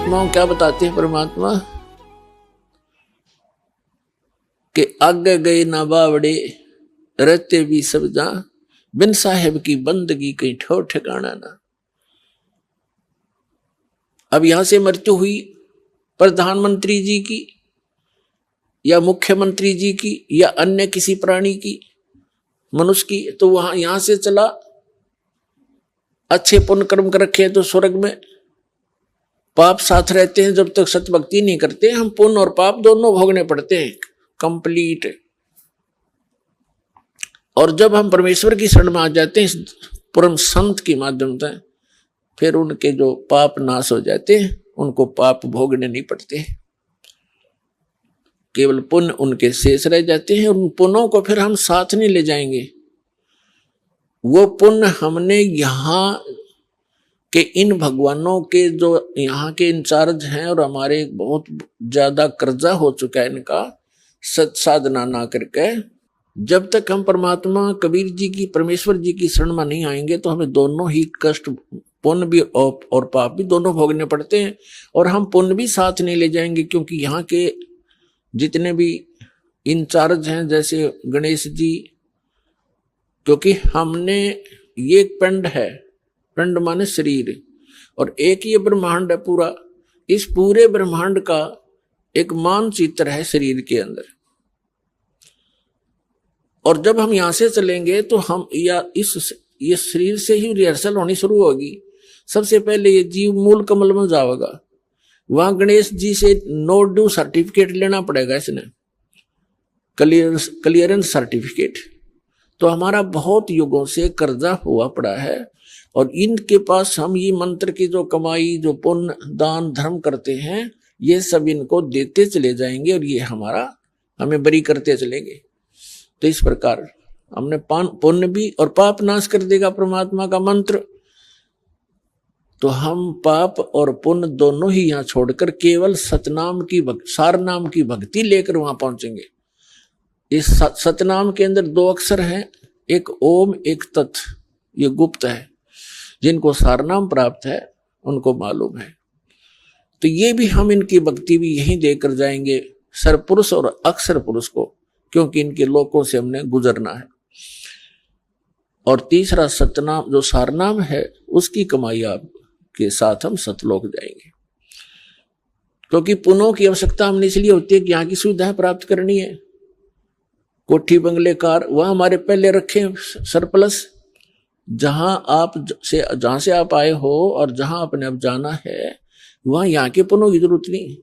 महात्माओं क्या बताते हैं परमात्मा कि आगे गए ना बावड़े रहते भी सब जा, बिन साहेब की बंदगी कहीं ठोर ठिकाना ना। अब यहां से मृत्यु हुई प्रधानमंत्री जी की या मुख्यमंत्री जी की या अन्य किसी प्राणी की, मनुष्य की, तो वहां यहां से चला अच्छे पुण्य कर्म कर रखे तो स्वर्ग में, पाप साथ रहते हैं जब तक सत भक्ति नहीं करते, हम पुण्य और पाप दोनों भोगने पड़ते हैं कंप्लीट। और जब हम परमेश्वर की शरण में आ जाते हैं परम संत के माध्यम से, फिर उनके जो पाप नाश हो जाते हैं, उनको पाप भोगने नहीं पड़ते, केवल पुण्य उनके शेष रह जाते हैं। उन पुण्यों को फिर हम साथ नहीं ले जाएंगे। वो पुण्य हमने यहाँ के इन भगवानों के जो यहाँ के इंचार्ज हैं और हमारे बहुत ज्यादा कर्जा हो चुका है इनका, सत साधना ना करके, जब तक हम परमात्मा कबीर जी की परमेश्वर जी की शरण में नहीं आएंगे तो हमें दोनों ही कष्ट, पुण्य भी और पाप भी दोनों भोगने पड़ते हैं। और हम पुण्य भी साथ नहीं ले जाएंगे, क्योंकि यहाँ के जितने भी इंचार्ज हैं जैसे गणेश जी, क्योंकि हमने ये पिंड है, पिंड माने शरीर, और एक ये ब्रह्मांड है पूरा, इस पूरे ब्रह्मांड का एक मानचित्र है शरीर के अंदर। और जब हम यहां से चलेंगे तो हम ये शरीर से ही रिहर्सल होनी शुरू होगी। सबसे पहले ये जीव मूल कमल में जाएगा, वहां गणेश जी से नो ड्यू सर्टिफिकेट लेना पड़ेगा, इसने क्लियरेंस सर्टिफिकेट। तो हमारा बहुत युगों से कर्जा हुआ पड़ा है, और इनके पास हम ये मंत्र की जो कमाई, जो पुण्य दान धर्म करते हैं, ये सब इनको देते चले जाएंगे और ये हमें बरी करते चलेंगे। तो इस प्रकार हमने पुण्य भी और पाप नाश कर देगा परमात्मा का मंत्र। तो हम पाप और पुण्य दोनों ही यहां छोड़कर केवल सतनाम की सार नाम की भक्ति लेकर वहां पहुंचेंगे। इस सतनाम के अंदर दो अक्षर हैं, एक ओम एक तत्, ये गुप्त है, जिनको सारनाम प्राप्त है उनको मालूम है। तो ये भी हम इनकी भक्ति भी यहीं देकर जाएंगे, सरपुरुष और अक्षर पुरुष को, क्योंकि इनके लोकों से हमने गुजरना है। और तीसरा सतनाम जो सारनाम है, उसकी कमाई आप के साथ हम सतलोक जाएंगे। क्योंकि पुण्यों की आवश्यकता हमने इसलिए होती है कि यहाँ की सुविधाएं प्राप्त करनी है, कोठी बंगले कार वह हमारे पहले रखे सरप्लस। जहां से आप आए हो और जहां आपने अब जाना है, वहां यहाँ के पुण्यों की जरूरत नहीं,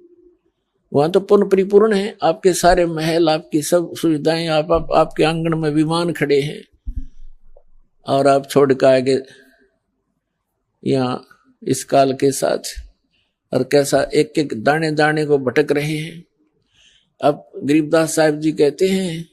वहां तो पुण्य परिपूर्ण है। आपके सारे महल, आपकी सब सुविधाएं, आपके आंगन में विमान खड़े हैं, और आप छोड़ कर आगे यहाँ इस काल के साथ, और कैसा एक एक दाने दाने को भटक रहे हैं। अब गरीबदास साहिब जी कहते हैं,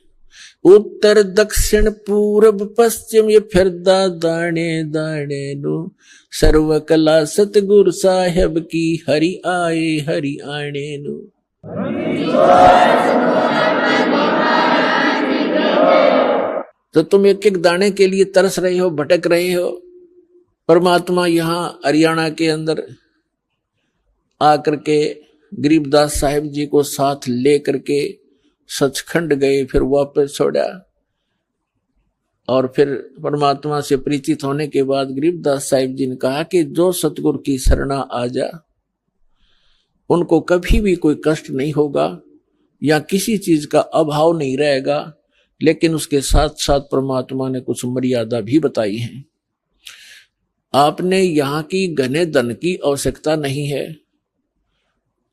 उत्तर दक्षिण पूर्व पश्चिम ये फिरदा दाने दाने नु, सर्व कला सतगुरु साहेब की हरि आने नु। तो तुम एक एक दाने के लिए तरस रहे हो, भटक रहे हो। परमात्मा यहाँ हरियाणा के अंदर आकर के गरीबदास साहिब जी को साथ ले करके सचखंड गए, फिर वापस छोड़ा, और फिर परमात्मा से परिचित होने के बाद गरीबदास साहिब जी ने कहा कि जो सतगुरु की शरणा आ जा, उनको कभी भी कोई कष्ट नहीं होगा या किसी चीज का अभाव नहीं रहेगा। लेकिन उसके साथ साथ परमात्मा ने कुछ मर्यादा भी बताई है। आपने यहाँ की घने धन की आवश्यकता नहीं है।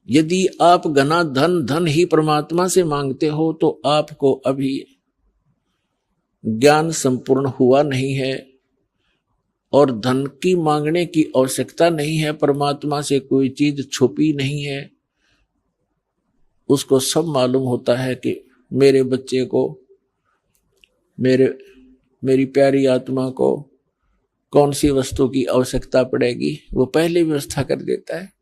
यदि आप घना धन ही परमात्मा से मांगते हो तो आपको अभी ज्ञान संपूर्ण हुआ नहीं है, और धन की मांगने की आवश्यकता नहीं है। परमात्मा से कोई चीज छुपी नहीं है, उसको सब मालूम होता है कि मेरे बच्चे को, मेरी प्यारी आत्मा को कौन सी वस्तु की आवश्यकता पड़ेगी, वो पहले व्यवस्था कर देता है।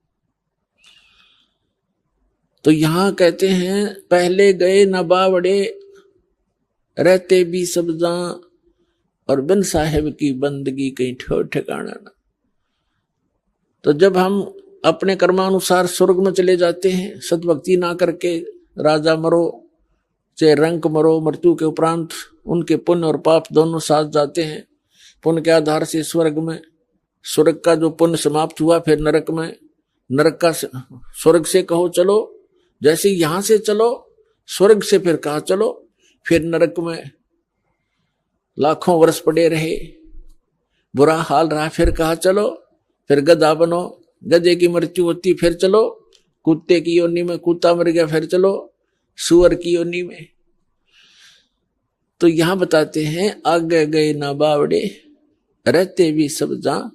तो यहां कहते हैं, पहले गए न बावड़े रहते भी सब जहां, और बिन साहेब की बंदगी कहीं ठोर ठिकाना ना। तो जब हम अपने कर्मानुसार स्वर्ग में चले जाते हैं। सतभक्ति ना करके राजा मरो चाहे रंक मरो, मृत्यु के उपरांत उनके पुण्य और पाप दोनों साथ जाते हैं। पुण्य के आधार से स्वर्ग में, स्वर्ग का जो पुण्य समाप्त हुआ फिर नरक में, नरक का स्वर्ग से कहो चलो, जैसे यहां से चलो स्वर्ग से फिर कहा चलो, फिर नरक में लाखों वर्ष पड़े रहे, बुरा हाल रहा, फिर कहा चलो, फिर गधा बनो, गधे की मृत्यु होती फिर चलो, कुत्ते की योनि में कुत्ता मर गया फिर चलो, सुअर की योनि में। तो यहां बताते हैं आगे गए ना बावड़े, रहते भी सब जा,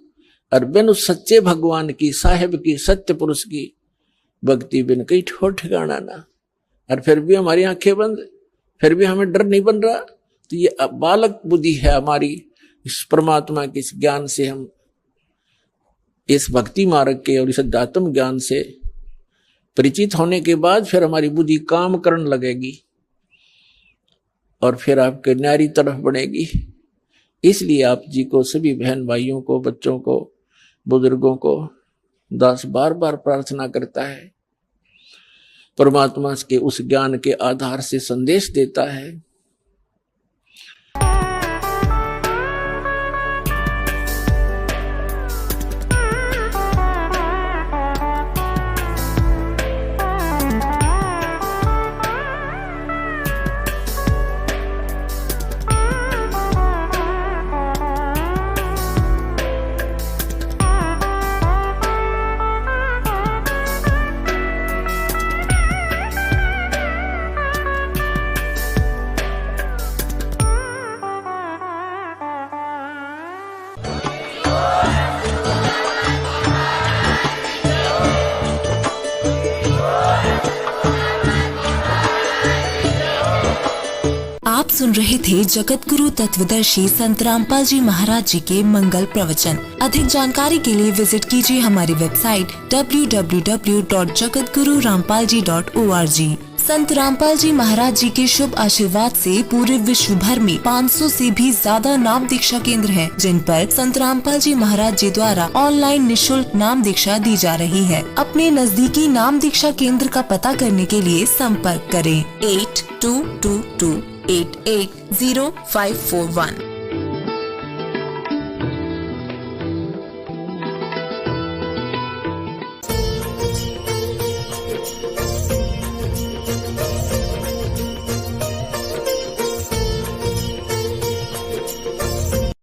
और बिन उस सच्चे भगवान की, साहिब की, सत्य पुरुष की भक्ति बिन कहीं ठोर ठिकाना ना। और फिर भी हमारी आंखें बंद, फिर भी हमें डर नहीं बन रहा। तो ये बालक बुद्धि है हमारी। इस परमात्मा के इस ज्ञान से, हम इस भक्ति मार्ग के और इस अध्यात्म ज्ञान से परिचित होने के बाद फिर हमारी बुद्धि काम करने लगेगी और फिर आपके न्यारी तरफ बढ़ेगी। इसलिए आप जी को, सभी बहन भाइयों को, बच्चों को, बुजुर्गों को दास बार बार प्रार्थना करता है, परमात्मा के उस ज्ञान के आधार से संदेश देता है। आप सुन रहे थे जगत गुरु तत्वदर्शी संत रामपाल जी महाराज जी के मंगल प्रवचन। अधिक जानकारी के लिए विजिट कीजिए हमारी वेबसाइट www.jagatgururampalji.org। संत रामपाल जी महाराज जी के शुभ आशीर्वाद से पूरे विश्व भर में 500 से भी ज्यादा नाम दीक्षा केंद्र हैं, जिन पर संत रामपाल जी महाराज जी द्वारा ऑनलाइन निशुल्क नाम दीक्षा दी जा रही है। अपने नजदीकी नाम दीक्षा केंद्र का पता करने के लिए संपर्क करें 8222880541।